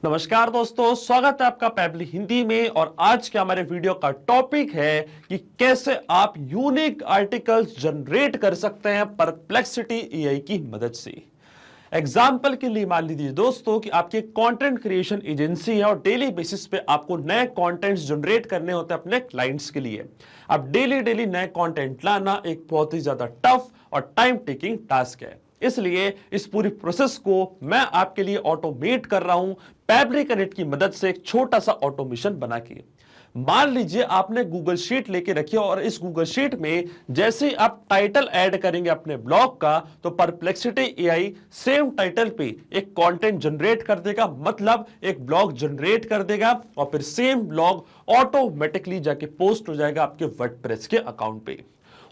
नमस्कार दोस्तों, स्वागत है आपका पैबली हिंदी में। और आज के हमारे वीडियो का टॉपिक है कि कैसे आप यूनिक आर्टिकल्स जनरेट कर सकते हैं परप्लेक्सिटी एआई की मदद से। एग्जाम्पल के लिए मान लीजिए दोस्तों कि आपकी कंटेंट क्रिएशन एजेंसी है और डेली बेसिस पे आपको नए कंटेंट्स जनरेट करने होते हैं अपने क्लाइंट्स के लिए। अब डेली डेली नए कंटेंट लाना एक बहुत ही ज्यादा टफ और टाइम टेकिंग टास्क है, इसलिए इस पूरी प्रोसेस को मैं आपके लिए ऑटोमेट कर रहा हूं पैबली कनेक्ट की मदद से, एक छोटा सा ऑटोमेशन बना के। मान लीजिए आपने गूगल शीट लेके रखी है और इस गूगल शीट में जैसे ही आप टाइटल ऐड करेंगे अपने ब्लॉग का, तो परप्लेक्सिटी एआई सेम टाइटल पे एक कंटेंट जनरेट कर देगा, मतलब एक ब्लॉग जनरेट कर देगा और फिर सेम ब्लॉग ऑटोमेटिकली जाके पोस्ट हो जाएगा आपके वर्डप्रेस के अकाउंट पे।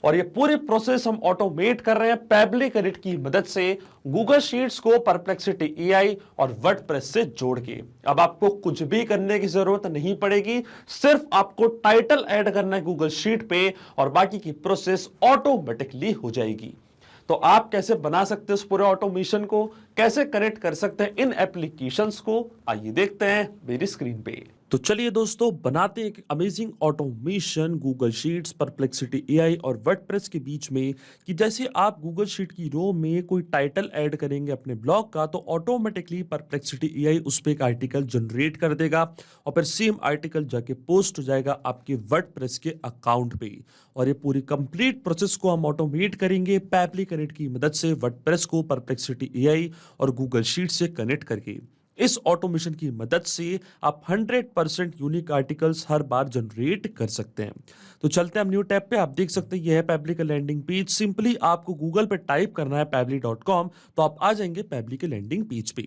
और ये पूरी प्रोसेस हम ऑटोमेट कर रहे हैं पैबली कनेक्ट की मदद से, गूगल शीट्स को परप्लेक्सिटी एआई और वर्डप्रेस से जोड़ के। अब आपको कुछ भी करने की जरूरत नहीं पड़ेगी, सिर्फ आपको टाइटल ऐड करना है गूगल शीट पे और बाकी की प्रोसेस ऑटोमेटिकली हो जाएगी। तो आप कैसे बना सकते हैं उस पूरे ऑटोमेशन को, कैसे कनेक्ट कर सकते हैं इन एप्लीकेशंस को, आइए देखते हैं मेरी स्क्रीन पे। तो चलिए दोस्तों, बनाते हैं एक amazing automation Google sheets, perplexity AI और वर्डप्रेस के बीच में। कि जैसे आप गूगल शीट की रो में कोई टाइटल ऐड करेंगे अपने ब्लॉग का, तो ऑटोमेटिकली परप्लेक्सिटी एआई उस पर एक आर्टिकल जनरेट कर देगा और फिर सेम आर्टिकल जाके पोस्ट हो जाएगा आपके वर्डप्रेस के अकाउंट पे। और ये पूरी कंप्लीट प्रोसेस को हम ऑटोमेट करेंगे पैबली कनेक्ट की मदद से, वर्डप्रेस को परप्लेक्सिटी एआई और गूगल शीट से कनेक्ट करके। इस ऑटोमेशन की मदद से आप 100% यूनिक आर्टिकल्स हर बार जनरेट कर सकते हैं। तो चलते हैं हम न्यू टैब पे। आप देख सकते हैं यह है पैबली का लैंडिंग पेज। सिंपली आपको गूगल पे टाइप करना है pably.com, तो आप आ जाएंगे पैबली के लैंडिंग पेज पे।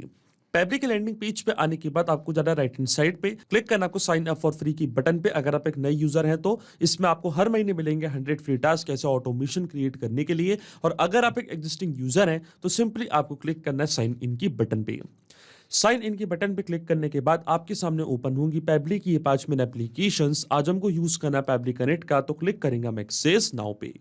पैबली के लैंडिंग पेज पे आने के बाद आपको जाना राइट हैंड साइड पे, क्लिक करना आपको साइन अप फॉर फ्री की बटन पे। अगर आप एक नए यूजर हैं तो इसमें आपको हर महीने मिलेंगे 100 फ्री टास्क ऐसे ऑटोमेशन क्रिएट करने के लिए। और अगर आप एक एग्जिस्टिंग यूजर हैं तो सिंपली आपको क्लिक करना है साइन इन की बटन पे। साइन इन के बटन पे क्लिक करने के बाद आपके सामने ओपन होंगी पैबली की ये 5 मिनट एप्लीकेशंस। आज हमको यूज करना है पैबली कनेक्ट का, तो क्लिक करेंगे हम एक्सेस नाउ पे।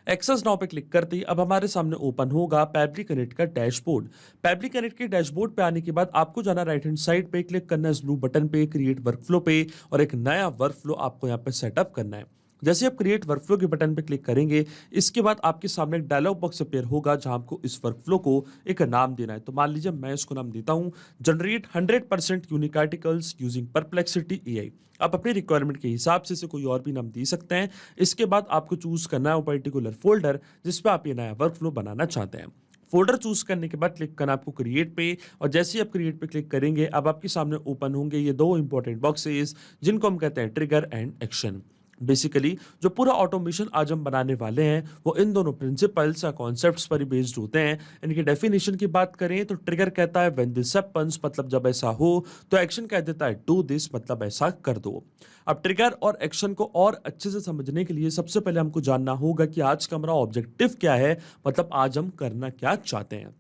एक्सेस नाउ पे क्लिक करते ही अब हमारे सामने ओपन होगा पैबली कनेक्ट का डैशबोर्ड। पैबली कनेक्ट के डैशबोर्ड पे आने के बाद आपको जाना राइट हैंड साइड पे, क्लिक करना है इस ब्लू बटन पे, क्रिएट वर्कफ्लो पे, और एक नया वर्कफ्लो आपको यहाँ पे सेटअप करना है। जैसे आप क्रिएट वर्कफ्लो के बटन पे क्लिक करेंगे, इसके बाद आपके सामने एक डायलॉग बॉक्स अपीयर होगा जहां आपको इस वर्कफ्लो को एक नाम देना है। तो मान लीजिए मैं इसको नाम देता हूं generate 100% unique articles using perplexity AI. आप अपनी रिक्वायरमेंट के हिसाब से इसे कोई और भी नाम दे सकते हैं। इसके बाद आपको चूज करना है वो पर्टिकुलर फोल्डर जिसपे आप ये नया वर्कफ्लो बनाना चाहते हैं। फोल्डर चूज करने के बाद क्लिक करना आपको क्रिएट पे, और जैसे ही आप क्रिएट पे क्लिक करेंगे अब आपके सामने ओपन होंगे ये दो इंपॉर्टेंट बॉक्सेस जिनको हम कहते हैं ट्रिगर एंड एक्शन। बेसिकली जो पूरा ऑटोमेशन आज हम बनाने वाले हैं वो इन दोनों प्रिंसिपल्स या कॉन्सेप्ट्स पर ही बेस्ड होते हैं। इनकी डेफिनेशन की बात करें तो ट्रिगर कहता है व्हेन दिस हैपेंस, मतलब जब ऐसा हो, तो एक्शन कह देता है डू दिस, मतलब ऐसा कर दो। अब ट्रिगर और एक्शन को और अच्छे से समझने के लिए सबसे पहले हमको जानना होगा कि आज का हमारा ऑब्जेक्टिव क्या है, मतलब आज हम करना क्या चाहते हैं।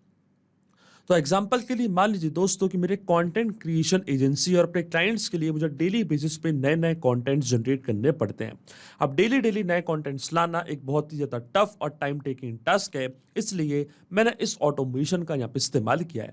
तो एग्जाम्पल के लिए मान लीजिए दोस्तों कि मेरे कंटेंट क्रिएशन एजेंसी और अपने क्लाइंट्स के लिए मुझे डेली बेसिस पे नए नए कंटेंट्स जनरेट करने पड़ते हैं। अब डेली डेली नए कंटेंट्स लाना एक बहुत ही ज़्यादा टफ और टाइम टेकिंग टास्क है, इसलिए मैंने इस ऑटोमेशन का यहाँ पे इस्तेमाल किया है।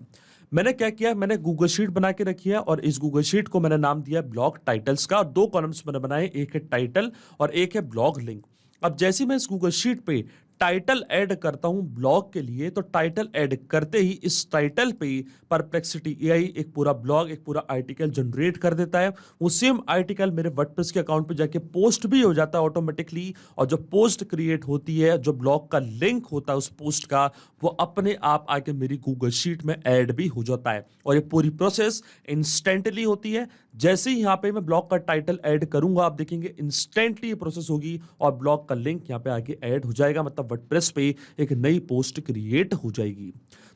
मैंने क्या किया, मैंने गूगल शीट बना के रखी है और इस गूगल शीट को मैंने नाम दिया ब्लॉग टाइटल्स का। दो कॉलम्स मैंने बनाए, एक है टाइटल और एक है ब्लॉग लिंक। अब जैसे मैं इस गूगल शीट पे टाइटल ऐड करता हूं ब्लॉग के लिए, तो टाइटल ऐड करते ही इस टाइटल पे परप्लेक्सिटी एआई एक पूरा ब्लॉग, एक पूरा आर्टिकल जनरेट कर देता है। वो सेम आर्टिकल मेरे वर्डप्रेस के अकाउंट पे जाके पोस्ट भी हो जाता है ऑटोमेटिकली, और जो पोस्ट क्रिएट होती है, जो ब्लॉग का लिंक होता है उस पोस्ट का, वो अपने आप आके मेरी गूगल शीट में ऐड भी हो जाता है। और ये पूरी प्रोसेस इंस्टेंटली होती है। जैसे ही यहाँ पे मैं ब्लॉग का टाइटल ऐड करूंगा, आप देखेंगे इंस्टेंटली ये प्रोसेस होगी और ब्लॉग का लिंक यहाँ पे आगे ऐड हो जाएगा, मतलब वर्डप्रेस पे एक नई पोस्ट क्रिएट हो जाएगी।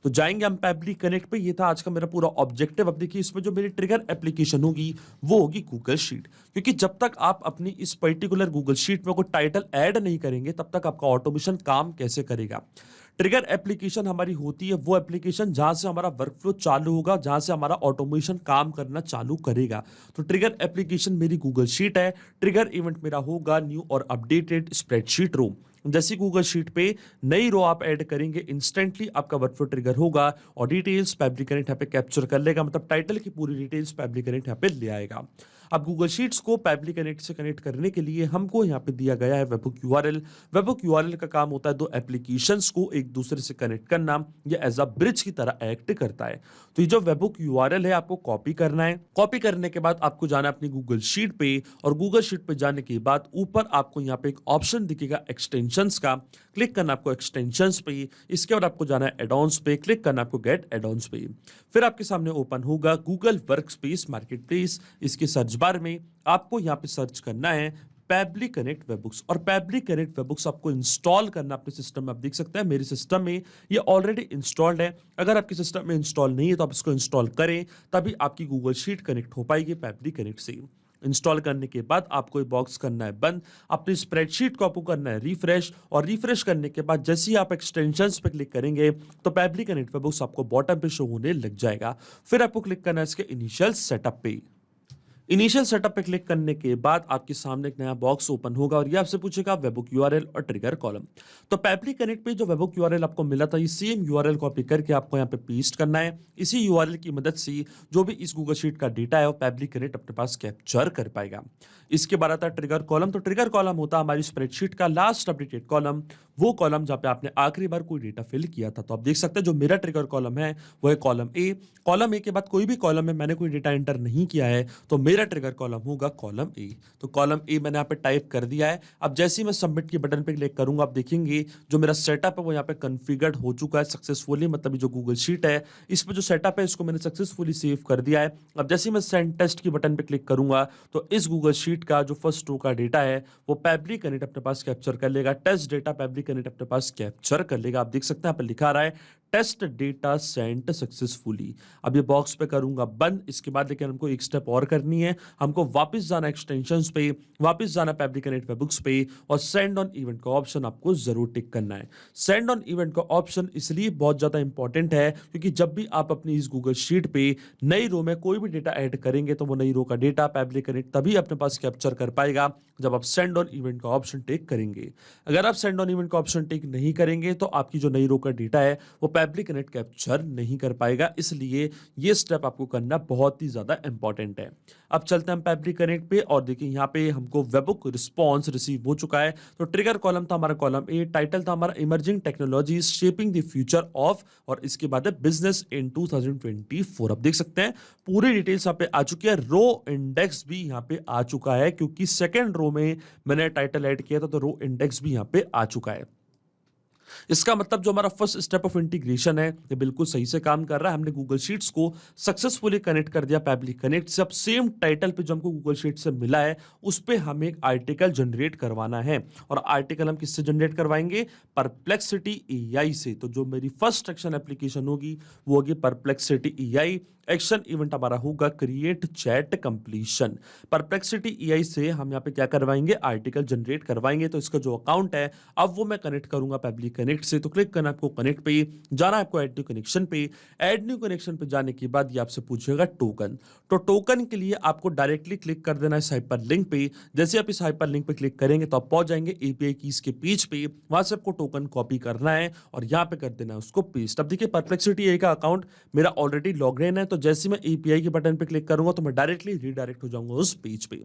तो जाएंगे हम पैबली कनेक्ट पे। ये था आज का मेरा पूरा ऑब्जेक्टिव। अब देखिए इसमें जो मेरी ट्रिगर एप्लीकेशन होगी वो होगी गूगल शीट, क्योंकि जब तक आप अपनी इस पर्टिकुलर गूगल शीट में कोई टाइटल ऐड नहीं करेंगे तब तक आपका ऑटोमेशन काम कैसे करेगा। ट्रिगर एप्लीकेशन हमारी होती है वो एप्लीकेशन जहां से हमारा वर्कफ्लो चालू होगा, जहां से हमारा ऑटोमेशन काम करना चालू करेगा। तो ट्रिगर एप्लीकेशन मेरी गूगल शीट है। ट्रिगर इवेंट मेरा होगा न्यू और अपडेटेड स्प्रेडशीट रो। जैसे गूगल शीट पे नई रो आप ऐड करेंगे, इंस्टेंटली आपका वर्कफ्लो ट्रिगर होगा और डिटेल्स पैब्ली कनेक्ट यहाँ पे कैप्चर कर लेगा, मतलब टाइटल की पूरी डिटेल्स पैब्ली कनेक्ट यहाँ पे ले आएगा। अब गूगल शीट्स को पैब्ली कनेक्ट से कनेक्ट करने के लिए हमको यहाँ पे दिया गया है वेबहुक यूआरएल। वेबहुक यूआरएल का काम होता है दो एप्लीकेशंस को एक दूसरे से कनेक्ट करना, ये एज अ ब्रिज की तरह एक्ट करता है। तो ये जो वेबहुक यूआरएल है आपको कॉपी करना है। कॉपी करने के बाद आपको जाना है अपनी गूगल शीट पे, और गूगल शीट पे जाने के बाद ऊपर आपको यहाँ पे एक ऑप्शन दिखेगा एक्सटेंशंस का, क्लिक करना आपको एक्सटेंशंस पे। इसके बाद आपको जाना है एडॉन्स पे, क्लिक करना आपको गेट एडॉन्स पे। फिर आपके सामने ओपन होगा गूगल वर्कस्पेस मार्केटप्लेस। इसके सर्च बार में आपको यहाँ पे सर्च करना है पैब्ली कनेक्ट वेबबुक्स, और पैब्ली कनेक्ट वेबबुक्स आपको इंस्टॉल करना अपने सिस्टम में। आप देख सकते हैं मेरे सिस्टम में ये ऑलरेडी इंस्टॉल्ड है। अगर आपके सिस्टम में इंस्टॉल नहीं है तो आप इसको इंस्टॉल करें, तभी आपकी गूगल शीट कनेक्ट हो पाएगी पैब्ली कनेक्ट से। इंस्टॉल करने के बाद आपको ये बॉक्स करना है बंद, अपनी स्प्रेडशीट को आपको करना है रिफ्रेश, और रिफ्रेश करने के बाद जैसे ही आप एक्सटेंशंस पे क्लिक करेंगे तो पैब्ली कनेक्ट वेबबुक्स आपको बॉटम पे शो होने लग जाएगा। फिर आपको क्लिक करना है इसके इनिशियल सेटअप पे। इनिशियल सेटअप पे क्लिक करने के बाद आपके सामने एक नया बॉक्स ओपन होगा और ये आपसे पूछेगा वेबहुक यूआरएल और ट्रिगर कॉलम। तो पैब्ली कनेक्ट पे जो वेबहुक यूआरएल आपको मिला था, ये सेम यूआरएल कॉपी करके आपको यहाँ पे पेस्ट करना है। इसी यूआरएल की मदद से जो भी इस गूगल शीट का डेटा है वो पैब्ली कनेक्ट अपने पास कैप्चर कर पाएगा। इसके बाद आता है ट्रिगर कॉलम। तो ट्रिगर कॉलम होता है हमारी स्प्रेडशीट का लास्ट अपडेटेड कॉलम, वो कॉलम जहाँ पे आपने आखिरी बार कोई डेटा फिल किया था। तो आप देख सकते हैं जो मेरा ट्रिगर कॉलम है वो है कॉलम ए। कॉलम ए के बाद कोई भी कॉलम में मैंने कोई डेटा एंटर नहीं किया है तो मेरा ट्रिगर कॉलम होगा कॉलम ए। तो कॉलम ए मैंने यहाँ पे टाइप कर दिया है। अब जैसे ही मैं सबमिट के बटन पे क्लिक करूंगा आप देखेंगे जो मेरा सेटअप है वो यहाँ पे कॉन्फ़िगर्ड हो चुका है सक्सेसफुली, मतलब ये जो गूगल शीट है इस पे जो सेटअप है इसको मैंने सक्सेसफुली सेव कर दिया है। अब जैसे ही मैं सेंड टेस्ट की बटन पे क्लिक करूंगा तो इस गूगल शीट का जो फर्स्ट रो का डेटा है वो पैब्ली कनेक्ट अपने पास कैप्चर कर लेगा। टेस्ट डेटा पैब्ली कनेक्ट अपने पास कैप्चर कर लेगा। आप देख सकते हैं यहाँ पे लिखा रहा है टेस्ट डेटा सेंट सक्सेसफुली। अब ये बॉक्स पे करूंगा बंद। इसके बाद लेकिन हमको एक स्टेप और करनी है, हमको वापस जाना एक्सटेंशंस पे, वापस जाना पैब्ली कनेक्ट वेबबुक्स पे, और सेंड ऑन इवेंट का ऑप्शन आपको जरूर टिक करना है। सेंड ऑन इवेंट का ऑप्शन इसलिए बहुत ज्यादा इंपॉर्टेंट है क्योंकि जब भी आप अपनी इस गूगल शीट पे नई रो में कोई भी डेटा ऐड करेंगे तो वो नई रो का डेटा पैब्ली कनेक्ट तभी अपने पास कैप्चर कर पाएगा जब आप सेंड ऑन इवेंट का ऑप्शन टिक करेंगे। अगर आप सेंड ऑन इवेंट का ऑप्शन टिक नहीं करेंगे तो आपकी जो नई रो का डेटा है वो पैब्ली कनेक्ट कैप्चर नहीं कर पाएगा, इसलिए ये स्टेप आपको करना बहुत ही ज्यादा इंपॉर्टेंट है। अब चलते हैं हम पैब्ली कनेक्ट पे और देखिए यहाँ पे हमको वेबहुक रिस्पॉन्स रिसीव हो चुका है। तो ट्रिगर कॉलम था हमारा कॉलम ए, टाइटल था हमारा emerging technologies shaping the future of, और इसके बाद है बिजनेस इन 2024। अब देख सकते हैं पूरी डिटेल्स यहाँ पे आ चुकी है। रो इंडेक्स भी यहाँ पे आ चुका है क्योंकि सेकेंड रो में मैंने टाइटल ऐड किया था तो रो इंडेक्स भी यहाँ पे आ चुका है। इसका मतलब जो हमारा फर्स्ट स्टेप ऑफ इंटीग्रेशन है ये बिल्कुल सही से काम कर रहा है। हमने गूगल शीट्स को सक्सेसफुली कनेक्ट कर दिया पैब्ली कनेक्ट से। अब सेम टाइटल पे जो हमको गूगल शीट से मिला है उस पे हमें एक आर्टिकल जनरेट करवाना है, और आर्टिकल हम किससे जनरेट करवाएंगे? परप्लेक्सिटी एआई से। तो जो मेरी फर्स्ट एक्शन एप्लीकेशन होगी वो होगी परप्लेक्सिटी एआई। एक्शन इवेंट हमारा होगा create chat completion. Perplexity AI से हम यहाँ पे क्या करवाएंगे? आर्टिकल जनरेट करवाएंगे। तो इसका जो अकाउंट है अब वो मैं कनेक्ट करूंगा पैब्ली कनेक्ट से। तो क्लिक करना आपको कनेक्ट पे, जाना आपको ऐड न्यू कनेक्शन पे। ऐड न्यू कनेक्शन पे जाने के बाद ये आपसे पूछेगा टोकन। तो टोकन के लिए आपको डायरेक्टली क्लिक कर देना है इस हाइपर लिंक पे। जैसे आप इस हाइपर लिंक पे क्लिक करेंगे तो आप पहुंच जाएंगे एपीआई कीज के पेज पे। वहां से आपको टोकन कॉपी करना है और यहाँ पे कर देना है उसको पेस्ट। अब देखिए परप्लेक्सिटी एआई का अकाउंट मेरा ऑलरेडी लॉग इन है, तो जैसे मैं एपीआई के बटन पे क्लिक करूंगा तो मैं डायरेक्टली रीडायरेक्ट हो जाऊंगा उस पेज पे।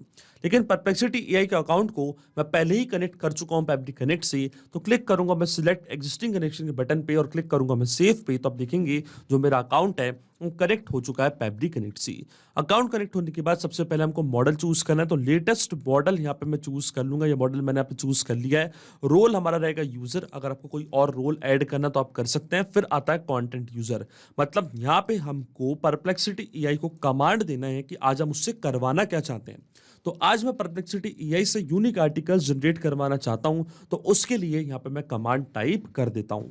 लेकिन परप्लेक्सिटी एआई के अकाउंट को मैं पहले ही कनेक्ट कर चुका हूं पैब्ली कनेक्ट से, तो क्लिक करूंगा मैं सिलेक्ट एग्जिस्टिंग कनेक्शन के बटन पे और क्लिक करूंगा मैं सेव पे। तो आप देखेंगे जो मेरा अकाउंट है वो कनेक्ट हो चुका है पैब्ली कनेक्ट से। अकाउंट कनेक्ट होने के बाद सबसे पहले हमको मॉडल चूज करना है। तो लेटेस्ट मॉडल यहाँ पे मैं चूज कर लूंगा। ये मॉडल मैंने यहाँ पे चूज कर लिया है। रोल हमारा रहेगा यूजर। अगर आपको कोई और रोल ऐड करना तो आप कर सकते हैं। फिर आता है कंटेंट यूजर, मतलब यहाँ पे हमको परप्लेक्सिटी एआई को कमांड देना है कि आज हम उससे करवाना क्या चाहते हैं। तो आज मैं परप्लेक्सिटी एआई से यूनिक आर्टिकल्स जनरेट करवाना चाहता हूं, तो उसके लिए यहाँ पे मैं कमांड टाइप कर देता हूं।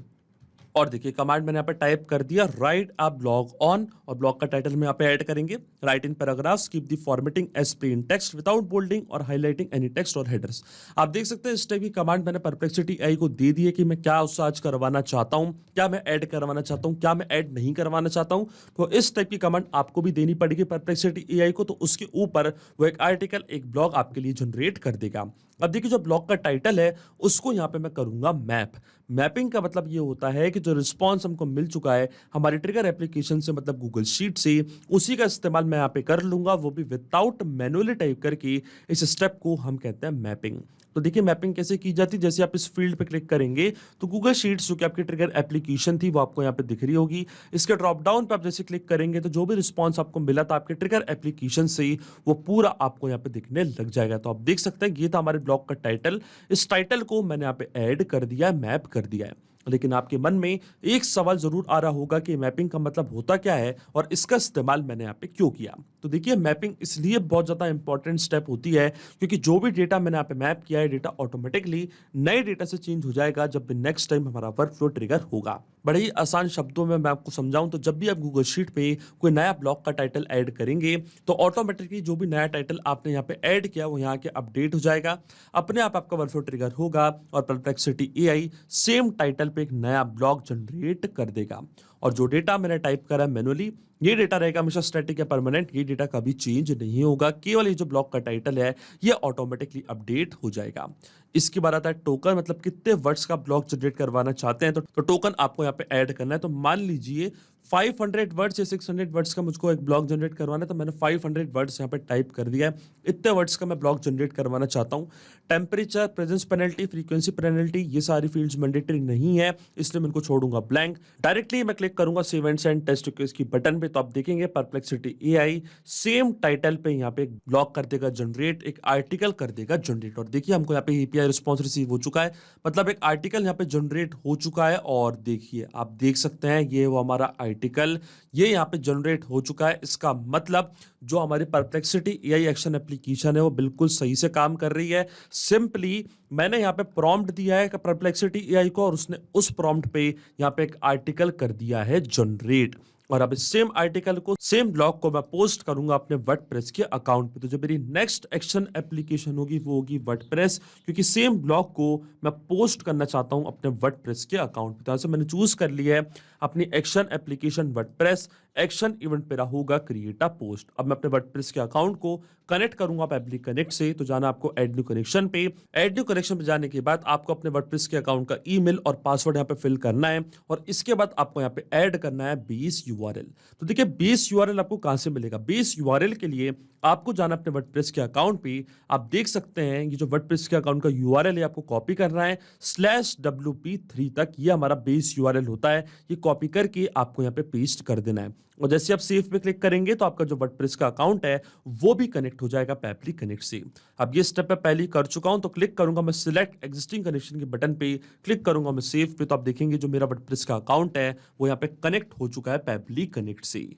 और देखिए कमांड मैंने यहाँ पे टाइप कर दिया राइट अ ब्लॉग ऑन, और ब्लॉग का टाइटल में यहाँ पे ऐड करेंगे write in paragraphs keep the formatting as plain text without bolding और हाईलाइटिंग एनी टेक्स्ट और हेडर्स। आप देख सकते हैं इस टाइप की कमांड मैंने परप्लेक्सिटी एआई को दे दी है कि मैं क्या उससे आज करवाना चाहता हूँ, क्या मैं ऐड करवाना चाहता हूँ, क्या मैं ऐड नहीं करवाना चाहता हूँ। तो इस टाइप की कमांड आपको भी देनी पड़ेगी परप्लेक्सिटी एआई को। तो उसके ऊपर वो एक आर्टिकल एक ब्लॉग आपके लिए जनरेट कर देगा। अब देखिए जो ब्लॉग का टाइटल है उसको यहाँ पे मैं करूंगा मैप। मैपिंग का मतलब ये होता है कि जो रिस्पॉन्स हमको मिल चुका है हमारे ट्रिगर एप्लीकेशन से, मतलब गूगल शीट से, उसी का इस्तेमाल मैं यहाँ पे कर लूंगा, वो भी विदाउट मैनुअली टाइप करके। इस स्टेप को हम कहते हैं मैपिंग। तो देखिए मैपिंग कैसे की जाती है, जैसे आप इस फील्ड पे क्लिक करेंगे तो गूगल शीट्स जो कि आपकी ट्रिगर एप्लीकेशन थी वो आपको यहाँ पे दिख रही होगी। इसके ड्रॉप डाउन पे आप जैसे क्लिक करेंगे तो जो भी रिस्पॉन्स आपको मिला था आपके ट्रिगर एप्लीकेशन से वो पूरा आपको यहाँ पे दिखने लग जाएगा। तो आप देख सकते हैं ये था हमारे ब्लॉग का टाइटल। इस टाइटल को मैंने यहाँ पे ऐड कर दिया है, मैप कर दिया है। लेकिन आपके मन में एक सवाल जरूर आ रहा होगा कि मैपिंग का मतलब होता क्या है और इसका इस्तेमाल मैंने यहाँ पे क्यों किया। तो देखिए मैपिंग इसलिए बहुत ज्यादा इंपॉर्टेंट स्टेप होती है क्योंकि जो भी डेटा मैंने यहाँ पे मैप किया है डेटा ऑटोमेटिकली नए डेटा से चेंज हो जाएगा जब भी नेक्स्ट टाइम हमारा वर्कफ्लो ट्रिगर होगा। बड़े ही आसान शब्दों में मैं आपको समझाऊं तो जब भी आप गूगल शीट पे कोई नया ब्लॉग का टाइटल ऐड करेंगे तो ऑटोमेटिकली जो भी नया टाइटल आपने यहाँ पे ऐड किया वो यहाँ के अपडेट हो जाएगा, अपने आप आपका वर्कफ्लो ट्रिगर होगा और परप्लेक्सिटी एआई सेम टाइटल पे एक नया ब्लॉग जनरेट कर देगा। और जो डेटा मैंने टाइप करा मैनुअली ये डेटा रहेगा हमेशा स्टैटिक या परमानेंट, ये डेटा कभी चेंज नहीं होगा, केवल ये जो ब्लॉग का टाइटल है ये ऑटोमेटिकली अपडेट हो जाएगा। इसके बाद आता है टोकन, मतलब कितने वर्ड्स का ब्लॉग जनरेट करवाना चाहते हैं तो टोकन आपको यहाँ पे ऐड करना है। तो मान लीजिए 500 वर्ड्स या 600 वर्ड्स का मुझको एक ब्लॉग जनरेट करवाना है तो मैंने 500 वर्ड्स यहाँ पे टाइप कर दिया है। इतने वर्ड्स का मैं ब्लॉग जनरेट करवाना चाहता हूँ। Temperature, presence penalty, frequency penalty ये सारी फील्ड्स मैंडेटरी नहीं है, इसलिए मैं इनको छोड़ूंगा ब्लैंक। डायरेक्टली मैं क्लिक करूंगा save and send test request की बटन पे तो आप देखेंगे परप्लेक्सिटी एआई सेम टाइटल पे यहाँ पे एक ब्लॉग कर देगा जनरेट, एक आर्टिकल कर देगा जनरेट। और देखिए हमको यहाँ पे एपीआई रिस्पॉन्स रिसीव हो चुका है, मतलब एक आर्टिकल यहाँ पे जनरेट हो चुका है। और देखिए आप देख सकते हैं ये वो हमारा आर्टिकल ये यहाँ पे जनरेट हो चुका है। इसका मतलब जो हमारी परप्लेक्सिटी एआई एक्शन एप्लीकेशन है वो बिल्कुल सही से काम कर रही है। सिंपली मैंने यहाँ पे प्रॉम्प्ट दिया है परप्लेक्सिटी एआई को और उसने उस प्रॉम्प्ट पे यहाँ पे एक आर्टिकल कर दिया है जनरेट। और अब इस सेम आर्टिकल को, सेम ब्लॉग को मैं पोस्ट करूंगा अपने वर्डप्रेस के अकाउंट पे। तो जो मेरी नेक्स्ट एक्शन एप्लीकेशन होगी वो होगी वर्डप्रेस, क्योंकि सेम ब्लॉग को मैं पोस्ट करना चाहता हूं अपने वर्डप्रेस के अकाउंट पे। तो ऐसे मैंने चूज कर लिया है अपनी action application WordPress. Action event पे होगा क्रिएट अ पोस्ट। अब मैं अपने वर्डप्रेस के अकाउंट को कनेक्ट करूंगा पब्लिक कनेक्ट से। तो जाना आपको ऐड न्यू कनेक्शन पे। ऐड न्यू कनेक्शन पे जाने के बाद आपको अपने वर्डप्रेस के अकाउंट का ईमेल और पासवर्ड यहाँ पे फिल करना है और इसके बाद आपको यहाँ पे ऐड करना है बेस यूआरएल। तो देखिए बेस यूआरएल आपको कहां से मिलेगा। बेस यूआरएल के लिए आपको जाना अपने वर्डप्रेस के अकाउंट पे। आप देख सकते हैं ये जो वर्डप्रेस के अकाउंट का यूआरएल है आपको कॉपी करना है /wp3 तक, ये हमारा बेस यूआरएल होता है। ये कॉपी करके आपको यहाँ पे पेस्ट कर देना है और जैसे आप सेव पे क्लिक करेंगे तो आपका जो वर्डप्रेस का अकाउंट है वो भी कनेक्ट हो जाएगा पब्लिक कनेक्ट से। अब ये स्टेप मैं पहले ही कर चुका हूं तो क्लिक करूंगा मैं सिलेक्ट एग्जिस्टिंग कनेक्शन के बटन पे, क्लिक करूंगा मैं सेव पे। तो आप देखेंगे जो मेरा वर्डप्रेस का अकाउंट है वो यहाँ पे कनेक्ट हो चुका है पब्लिक कनेक्ट से।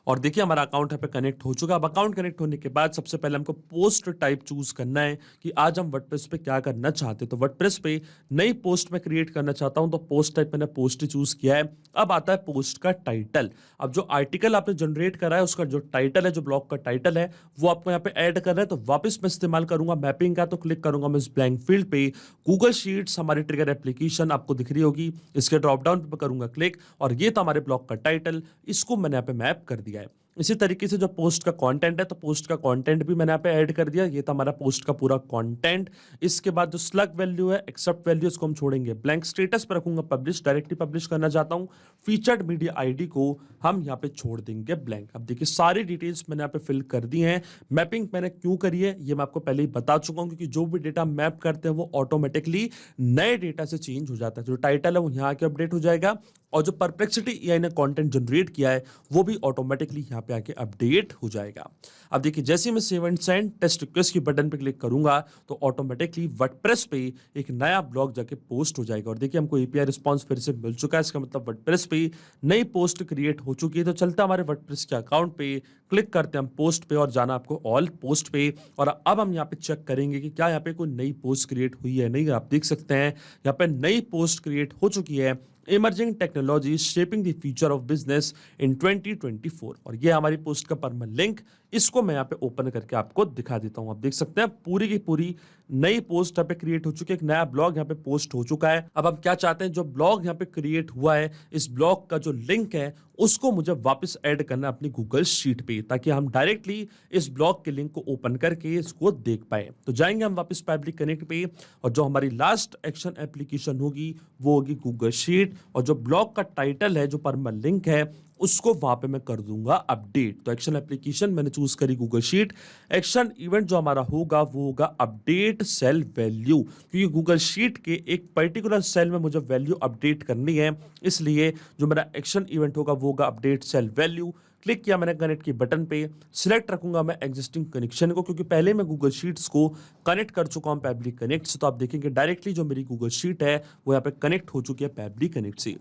और देखिए हमारा अकाउंट यहाँ पे कनेक्ट हो चुका है। अब अकाउंट कनेक्ट होने के बाद सबसे पहले हमको पोस्ट टाइप चूज करना है कि आज हम वर्डप्रेस पे क्या करना चाहते हैं। तो वर्डप्रेस पे नई पोस्ट में क्रिएट करना चाहता हूं तो पोस्ट टाइप मैंने पोस्ट चूज किया है। अब आता है पोस्ट का टाइटल। अब जो आर्टिकल आपने जनरेट करा है उसका जो टाइटल है, जो ब्लॉग का टाइटल है वो आपको यहाँ पे ऐड करना है। तो वापस मैं इस्तेमाल करूंगा मैपिंग का। तो क्लिक करूंगा मैं इस ब्लैंक फील्ड पे। गूगल शीट्स हमारी ट्रिगर एप्लीकेशन आपको दिख रही होगी, इसके ड्रॉप डाउन पे करूंगा क्लिक और ये था हमारे ब्लॉग का टाइटल, इसको मैंने यहाँ पे मैप कर दिया है। इसी तरीके से जो पोस्ट का कंटेंट है तो पोस्ट का कंटेंट भी मैंने यहाँ पे ऐड कर दिया। ये था हमारा पोस्ट का पूरा कंटेंट। इसके बाद जो स्लग वैल्यू है, एक्सेप्ट वैल्यू, इसको हम छोड़ेंगे ब्लैंक। स्टेटस पर रखूंगा पब्लिश, डायरेक्टली पब्लिश करना चाहता हूँ। फीचर्ड मीडिया आईडी को हम यहाँ पे छोड़ देंगे ब्लैंक। अब देखिए सारी डिटेल्स मैंने यहाँ पे फिल कर दी हैं। मैपिंग मैंने क्यों करी है ये मैं आपको पहले ही बता चुका हूँ, क्योंकि जो भी डेटा मैप करते हैं वो ऑटोमेटिकली नए डेटा से चेंज हो जाता है। जो टाइटल है वो यहाँ आके अपडेट हो जाएगा और जो परप्लेक्सिटी एआई ने कंटेंट जनरेट किया है वो भी ऑटोमेटिकली यहाँ पे आके अपडेट हो जाएगा। अब देखिए जैसे मैं save and send test request की बटन पे क्लिक करूंगा तो ऑटोमेटिकली वर्डप्रेस पे एक नया ब्लॉग जाके पोस्ट हो जाएगा। और देखिए हमको एपीआई रिस्पांस फिर से मिल चुका है, इसका मतलब वर्डप्रेस पे नई पोस्ट क्रिएट हो चुकी है। तो चलता हमारे वर्डप्रेस के अकाउंट पे, क्लिक करते हैं हम पोस्ट पे और जाना आपको ऑल पोस्ट पे। और अब हम यहाँ पे चेक करेंगे कि क्या यहाँ पे कोई नई पोस्ट क्रिएट हुई है नहीं। आप देख सकते हैं यहाँ पे नई पोस्ट क्रिएट हो चुकी है। Emerging technology shaping the future of business in 2024। और ये हमारी पोस्ट का परमानेंट लिंक, इसको मैं यहाँ पे ओपन करके आपको दिखा देता हूँ। आप देख सकते हैं पूरी की पूरी नई पोस्ट यहाँ पे क्रिएट हो चुकी है, एक नया ब्लॉग यहाँ पे पोस्ट हो चुका है। अब हम क्या चाहते हैं, जो ब्लॉग यहाँ पे क्रिएट हुआ है, इस ब्लॉग का जो लिंक है उसको मुझे वापस ऐड करना है अपनी गूगल शीट पे, ताकि हम डायरेक्टली इस ब्लॉग के लिंक को ओपन करके इसको देख पाए। तो जाएंगे हम वापस पैब्लिक कनेक्ट पे, और जो हमारी लास्ट एक्शन एप्लीकेशन होगी वो होगी गूगल शीट, और जो ब्लॉग का टाइटल है, जो परमानेंट लिंक है, उसको वहां पे मैं कर दूंगा अपडेट। तो एक्शन एप्लीकेशन मैंने चूज करी गूगल शीट। एक्शन इवेंट जो हमारा होगा वो होगा अपडेट सेल वैल्यू, क्योंकि गूगल शीट के एक पर्टिकुलर सेल में मुझे वैल्यू अपडेट करनी है, इसलिए जो मेरा एक्शन इवेंट होगा वो होगा अपडेट सेल वैल्यू। क्लिक किया मैंने कनेक्ट की बटन पे, सिलेक्ट रखूंगा मैं एग्जिस्टिंग कनेक्शन को, क्योंकि पहले मैं गूगल शीट्स को कनेक्ट कर चुका हूं पैब्लिक कनेक्ट से। तो आप देखेंगे डायरेक्टली जो मेरी गूगल शीट है वो यहाँ पे कनेक्ट हो चुकी है पैब्लिक कनेक्ट से।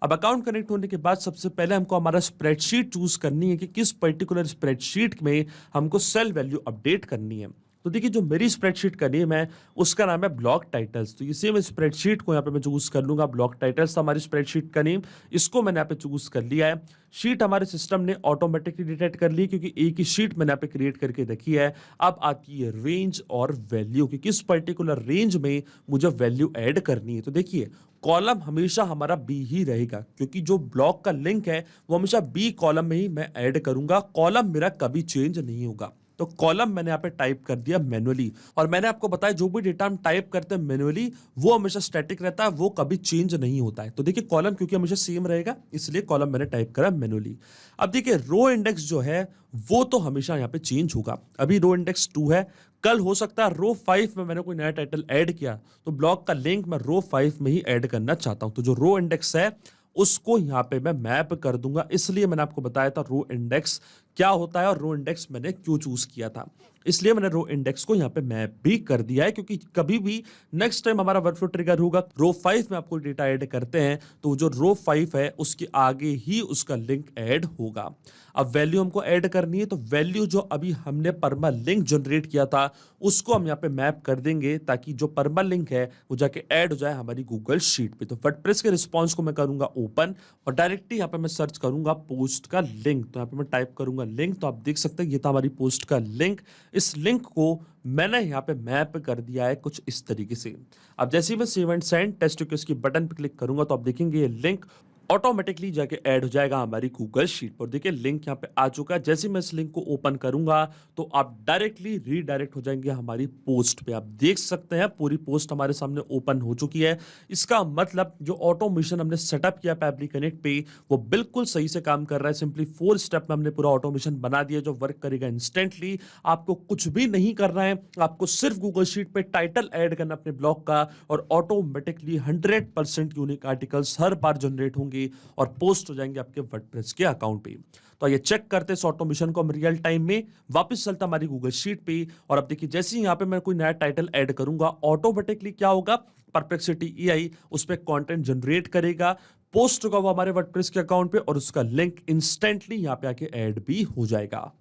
अब अकाउंट कनेक्ट होने के बाद सबसे पहले हमको हमारा स्प्रेडशीट चूज करनी है कि किस पर्टिकुलर स्प्रेडशीट में हमको सेल वैल्यू अपडेट करनी है। तो देखिए जो मेरी स्प्रेडशीट का नेम है उसका नाम है ब्लॉक टाइटल्स। तो ये सेम स्प्रेडशीट को यहाँ पे मैं चूज कर लूंगा, ब्लॉक टाइटल्स हमारी स्प्रेडशीट का नेम, इसको मैंने यहाँ पे चूज कर लिया है। शीट हमारे सिस्टम ने ऑटोमेटिकली डिटेक्ट कर ली, क्योंकि एक ही शीट मैंने यहाँ पे क्रिएट करके रखी है। अब आती है रेंज और वैल्यू कि किस पर्टिकुलर रेंज में मुझे वैल्यू ऐड करनी है। तो देखिए कॉलम हमेशा हमारा बी ही रहेगा, क्योंकि जो ब्लॉक का लिंक है वो हमेशा बी कॉलम में ही मैं ऐड करूंगा, कॉलम मेरा कभी चेंज नहीं होगा। तो कॉलम मैंने यहाँ पे टाइप कर दिया मैनुअली, और मैंने आपको बताया जो भी डेटा हम टाइप करते हैं मैनुअली वो हमेशा स्टैटिक रहता है, वो कभी चेंज नहीं होता है। तो देखिए कॉलम क्योंकि हमेशा सेम रहेगा, इसलिए कॉलम मैंने टाइप करा मैनुअली। अब देखिए रो इंडेक्स जो है वो तो हमेशा यहाँ पे चेंज होगा। अभी रो इंडेक्स 2 है, कल हो सकता है रो 5 में मैंने कोई नया टाइटल ऐड किया, तो ब्लॉग का लिंक मैं रो 5 में ही ऐड करना चाहता हूं। तो जो रो इंडेक्स है उसको यहां पे मैं मैप कर दूंगा, इसलिए मैंने आपको बताया था रो इंडेक्स क्या होता है और रो इंडेक्स मैंने क्यों चूज किया था, इसलिए मैंने रो इंडेक्स को यहां पे मैप भी कर दिया है। क्योंकि कभी भी नेक्स्ट टाइम हमारा वर्कफ्लो ट्रिगर होगा, रो 5 में आपको डेटा ऐड करते हैं तो जो रो 5 है उसके आगे ही उसका लिंक ऐड होगा। अब वैल्यू हमको ऐड करनी है, तो वैल्यू जो अभी हमने परमा लिंक जनरेट किया था उसको हम यहाँ पे मैप कर देंगे, ताकि जो परमा लिंक है वो जाके ऐड हो जाए हमारी गूगल शीट पे। तो वर्डप्रेस के रिस्पॉन्स को मैं करूंगा ओपन, और डायरेक्टली यहाँ पे मैं सर्च करूंगा पोस्ट का लिंक। तो यहाँ पे मैं टाइप करूंगा लिंक, तो आप देख सकते हैं ये था हमारी पोस्ट का लिंक। इस लिंक को मैंने यहाँ पे मैप कर दिया है कुछ इस तरीके से। अब जैसे ही मैं save and send test request की बटन पे क्लिक करूंगा तो आप देखेंगे ये लिंक ऑटोमेटिकली जाके ऐड हो जाएगा हमारी गूगल शीट पर। देखिए लिंक यहाँ पे आ चुका है। जैसे मैं इस लिंक को ओपन करूंगा तो आप डायरेक्टली रीडायरेक्ट हो जाएंगे हमारी पोस्ट पे। आप देख सकते हैं पूरी पोस्ट हमारे सामने ओपन हो चुकी है। इसका मतलब जो ऑटोमेशन हमने सेटअप किया पैब्लिक कनेक्ट पे वो बिल्कुल सही से काम कर रहा है। सिंपली 4 स्टेप में हमने पूरा ऑटोमेशन बना दिया जो वर्क करेगा इंस्टेंटली। आपको कुछ भी नहीं करना है, आपको सिर्फ गूगल शीट पे टाइटल ऐड करना अपने ब्लॉग का और ऑटोमेटिकली 100% यूनिक आर्टिकल्स हर बार जनरेट होंगे और पोस्ट हो जाएंगे आपके वर्डप्रेस के अकाउंट पे। तो ये चेक करते हैं इस ऑटोमेशन को हम रियल टाइम में। वापस चलता हमारी गूगल शीट पे और अब देखिए जैसे ही यहाँ पे मैं कोई नया टाइटल ऐड करूंगा ऑटोमेटिकली क्या होगा, परप्लेक्सिटी एआई उस पर कंटेंट जनरेट करेगा, पोस्ट होगा वो हमारे वर्डप्रेस के अकाउंट पे और उसका लिंक इंस्टेंटली यहाँ पे आके ऐड भी हो जाएगा।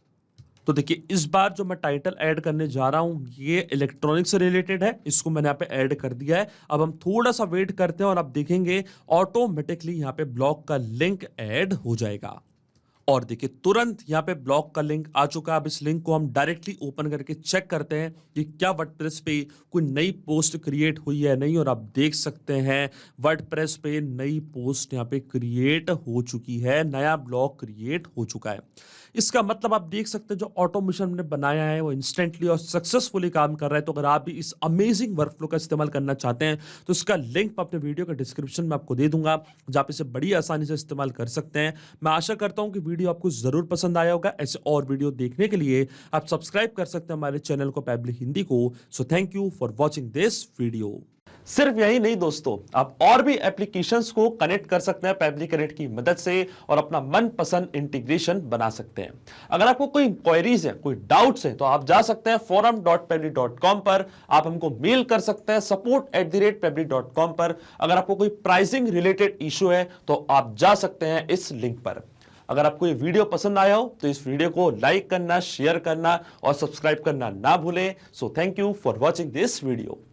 तो देखिए इस बार जो मैं टाइटल ऐड करने जा रहा हूं ये इलेक्ट्रॉनिक से रिलेटेड है, इसको मैंने यहाँ पे ऐड कर दिया है। अब हम थोड़ा सा वेट करते हैं और आप देखेंगे ऑटोमेटिकली यहाँ पे ब्लॉग का लिंक ऐड हो जाएगा। और देखिए तुरंत यहाँ पे ब्लॉग का लिंक आ चुका है। अब इस लिंक को हम डायरेक्टली ओपन करके चेक करते हैं कि क्या वर्डप्रेस पे कोई नई पोस्ट क्रिएट हुई है नहीं। और आप देख सकते हैं वर्डप्रेस पे नई पोस्ट यहाँ पे क्रिएट हो चुकी है, नया ब्लॉग क्रिएट हो चुका है। इसका मतलब आप देख सकते हैं जो ऑटोमेशन हमने बनाया है वो इंस्टेंटली और सक्सेसफुली काम कर रहा है। तो अगर आप भी इस अमेजिंग वर्कफ्लो का इस्तेमाल करना चाहते हैं तो इसका लिंक मैं अपने वीडियो के डिस्क्रिप्शन में आपको दे दूंगा, जहाँ पे इसे बड़ी आसानी से इस्तेमाल कर सकते हैं। मैं आशा करता हूं कि वीडियो आपको जरूर पसंद आया होगा। ऐसे और वीडियो देखने के लिए आप सब्सक्राइब कर सकते हैं हमारे चैनल को पैब्लिक हिंदी को। So thank you for watching this video. सिर्फ यही नहीं दोस्तों, आप और भी एप्लीकेशंस को कनेक्ट कर सकते हैं पैब्लिक कनेक्ट की मदद से और अपना मनपसंद इंटीग्रेशन बना सकते हैं। अगर आपको कोई क्वेरीज है, कोई डाउट्स है तो आप जा सकते हैं forum.pably.com पर, आप हमको मेल कर सकते हैं support@pably.com पर। अगर आपको कोई प्राइसिंग रिलेटेड इशू है तो आप जा सकते हैं इस लिंक पर। अगर आपको ये वीडियो पसंद आया हो तो इस वीडियो को लाइक करना, शेयर करना और सब्सक्राइब करना ना भूलें। So thank you for watching this video.